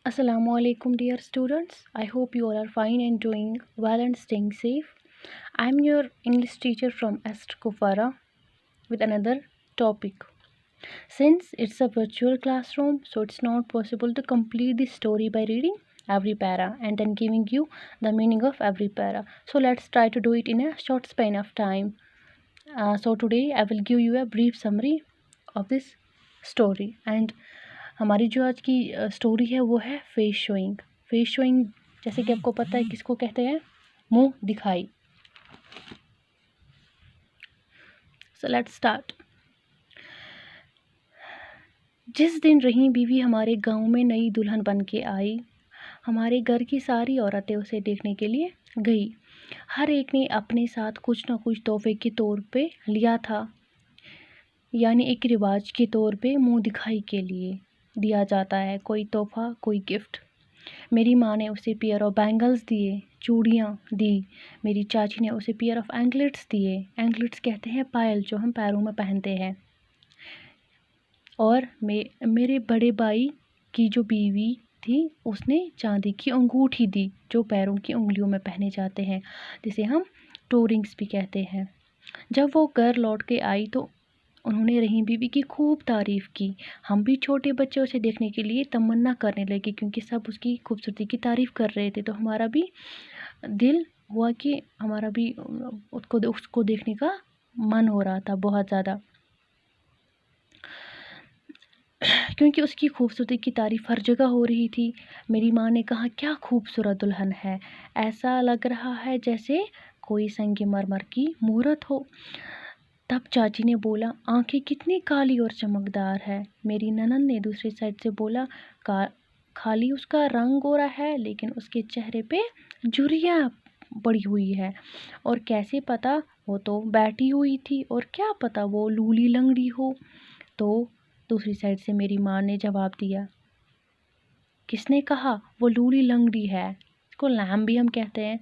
Assalamu alaikum, dear students. I hope you all are fine and doing well and staying safe. I'm your English teacher from Est Kufara with another topic. Since it's a virtual classroom, so it's not possible to complete the story by reading every para and then giving you the meaning of every para. So let's try to do it in a short span of time. So today I will give you a brief summary of this story and हमारी जो आज की story है वो है face showing. Face showing जैसे कि आपको पता है किसको कहते हैं, मुंह दिखाई। So let's start. जिस दिन रहीम बीवी हमारे गांव में नई दुल्हन बन के आई, हमारे घर की सारी औरतें उसे देखने के लिए गई। हर एक ने अपने साथ कुछ ना कुछ तोहफे के तौर पे लिया था, यानी एक रिवाज के तौर पे मुंह दिखाई के लिए दिया जाता है कोई तोहफा, कोई गिफ्ट। मेरी माँ ने उसे पेयर ऑफ बैंगल्स दिए, चूड़ियाँ दी। मेरी चाची ने उसे पेयर ऑफ एंकलेट्स दिए। एंकलेट्स कहते हैं पायल जो हम पैरों में पहनते हैं। और मेरे बड़े भाई की जो बीवी थी उसने चांदी की अंगूठी दी जो पैरों की उंगलियों में पहने जाते हैं, जिसे हम टो रिंग्स भी कहते हैं। जब वो घर लौट के आई तो उन्होंने रहीम बीवी की खूब तारीफ़ की। हम भी छोटे बच्चे उसे देखने के लिए तमन्ना करने लगे, क्योंकि सब उसकी खूबसूरती की तारीफ़ कर रहे थे, तो हमारा भी दिल हुआ कि हमारा भी उसको देखने का मन हो रहा था बहुत ज़्यादा, क्योंकि उसकी खूबसूरती की तारीफ़ हर जगह हो रही थी। मेरी माँ ने कहा, क्या खूबसूरत दुल्हन है, ऐसा लग रहा है जैसे कोई संगमरमर की मूरत हो। तब चाची ने बोला, आंखें कितनी काली और चमकदार है। मेरी ननद ने दूसरी साइड से बोला, खाली उसका रंग गोरा है लेकिन उसके चेहरे पे झुर्रियाँ पड़ी हुई है। और कैसे पता, वो तो बैठी हुई थी, और क्या पता वो लूली लंगड़ी हो। तो दूसरी साइड से मेरी माँ ने जवाब दिया, किसने कहा वो लूली लंगड़ी है, इसको लैम भी हम कहते हैं।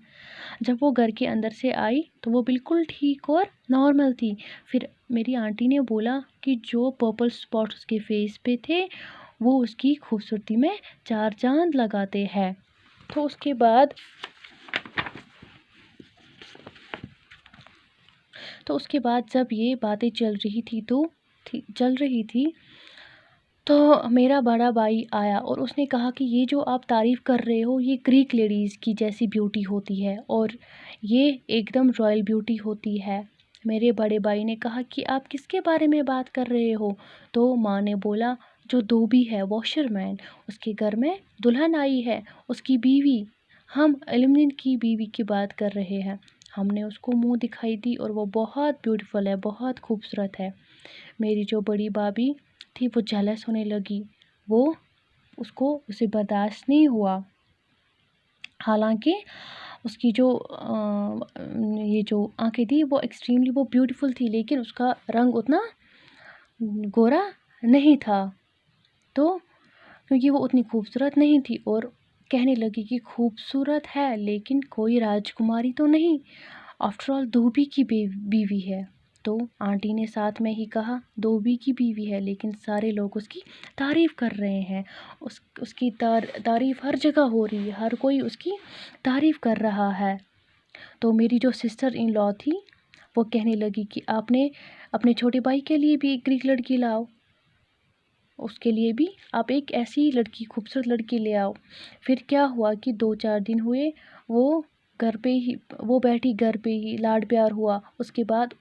जब वो घर के अंदर से आई तो वो बिल्कुल ठीक और नॉर्मल थी। फिर मेरी आंटी ने बोला कि जो पर्पल स्पॉट्स उसके फेस पे थे वो उसकी खूबसूरती में चार चांद लगाते हैं। तो उसके बाद जब ये बातें चल रही थी तो मेरा बड़ा भाई आया और उसने कहा कि ये जो आप तारीफ़ कर रहे हो ये ग्रीक लेडीज़ की जैसी ब्यूटी होती है और ये एकदम रॉयल ब्यूटी होती है। मेरे बड़े भाई ने कहा कि आप किसके बारे में बात कर रहे हो। तो माँ ने बोला, जो धोबी है, वॉशरमैन, उसके घर में दुल्हन आई है, उसकी बीवी, हम एल्युमिनियम की बीवी की बात कर रहे हैं। हमने उसको मुंह दिखाई दी और वो बहुत ब्यूटीफुल है, बहुत खूबसूरत है। मेरी जो बड़ी भाभी थी वो जेलस होने लगी, उसे बर्दाश्त नहीं हुआ। हालांकि उसकी जो ये जो आंखें थी वो एक्सट्रीमली ब्यूटीफुल थी, लेकिन उसका रंग उतना गोरा नहीं था, तो क्योंकि वो उतनी खूबसूरत नहीं थी। और कहने लगी कि खूबसूरत है लेकिन कोई राजकुमारी तो नहीं, आफ्टर ऑल धोबी की बीवी है। तो आंटी ने साथ में ही कहा, धोबी की बीवी है लेकिन सारे लोग उसकी तारीफ़ कर रहे हैं, उसकी तारीफ़ हर जगह हो रही है, हर कोई उसकी तारीफ़ कर रहा है। तो मेरी जो सिस्टर इन लॉ थी वो कहने लगी कि आपने अपने छोटे भाई के लिए भी एक ग्रीक लड़की लाओ, उसके लिए भी आप एक ऐसी लड़की, खूबसूरत लड़की ले आओ। फिर क्या हुआ कि 2-4 दिन हुए, वो बैठी घर पे ही, लाड प्यार हुआ। उसके बाद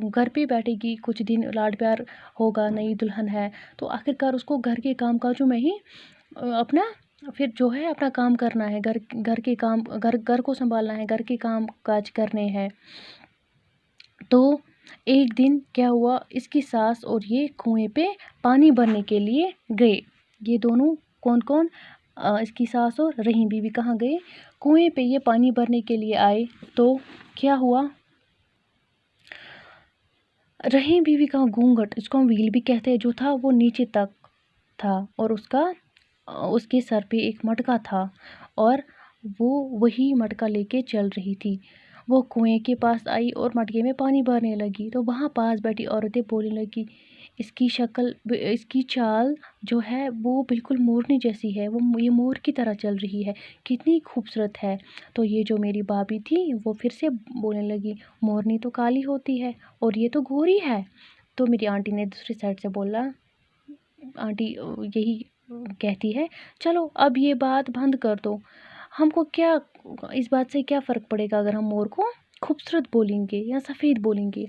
घर पे बैठेगी कुछ दिन, लाड प्यार होगा, नई दुल्हन है, तो आखिरकार उसको घर के काम काजों में ही अपना फिर जो है अपना काम करना है, घर के काम, घर को संभालना है, घर के काम काज करने हैं। तो एक दिन क्या हुआ, इसकी सास और ये कुएं पे पानी भरने के लिए गए। ये दोनों कौन, इसकी सास और रहीम बीवी कहाँ गए, कुएं पे ये पानी भरने के लिए आए। तो क्या हुआ, रहीम बीवी का घूंघट, इसको हम व्हील भी कहते हैं, जो था वो नीचे तक था और उसके सर पे एक मटका था और वो वही मटका लेके चल रही थी। वो कुएं के पास आई और मटके में पानी भरने लगी, तो वहाँ पास बैठी औरतें बोलने लगी, اس کی شکل اس کی چال جو ہے وہ بالکل مورنی جیسی ہے، یہ مور کی طرح چل رہی ہے، کتنی خوبصورت ہے۔ تو یہ جو میری بھابھی تھی وہ پھر سے بولنے لگی مورنی تو کالی ہوتی ہے اور یہ تو گوری ہے۔ تو میری آنٹی نے دوسری سائڈ سے بولا، آنٹی یہی کہتی ہے چلو اب یہ بات بند کر دو، ہم کو کیا اس بات سے کیا فرق پڑے گا اگر ہم مور کو خوبصورت بولیں گے یا سفید بولیں گے۔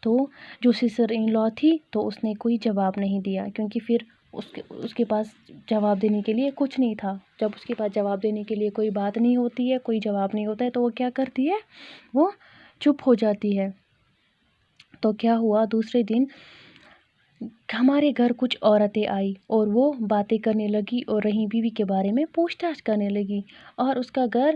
تو جو سسٹر ان لا تھی تو اس نے کوئی جواب نہیں دیا، کیونکہ پھر اس کے پاس جواب دینے کے لیے کچھ نہیں تھا۔ جب اس کے پاس جواب دینے کے لیے کوئی بات نہیں ہوتی ہے، کوئی جواب نہیں ہوتا ہے، تو وہ کیا کرتی ہے، وہ چپ ہو جاتی ہے۔ تو کیا ہوا، دوسرے دن ہمارے گھر کچھ عورتیں آئی اور وہ باتیں کرنے لگی اور رحیم بیوی کے بارے میں پوچھ تاچھ کرنے لگی اور اس کا گھر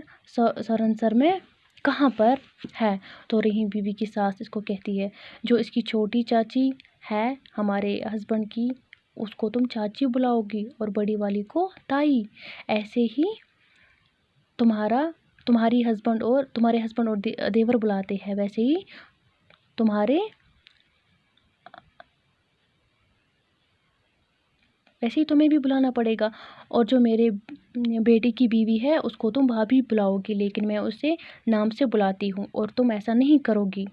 سرنسر میں کہاں پر ہے۔ تو رحیم بیوی کی ساس اس کو کہتی ہے جو اس کی چھوٹی چاچی ہے ہمارے ہسبینڈ کی، اس کو تم چاچی بلاؤ گی اور بڑی والی کو تائی، ایسے ہی تمہارے ہسبینڈ اور دیور بلاتے ہیں، ویسے ہی تمہیں بھی بلانا پڑے گا، اور جو میرے بیٹے کی بیوی ہے اس کو تم بھابھی بلاؤ گی، لیکن میں اسے نام سے بلاتی ہوں اور تم ایسا نہیں کرو گی۔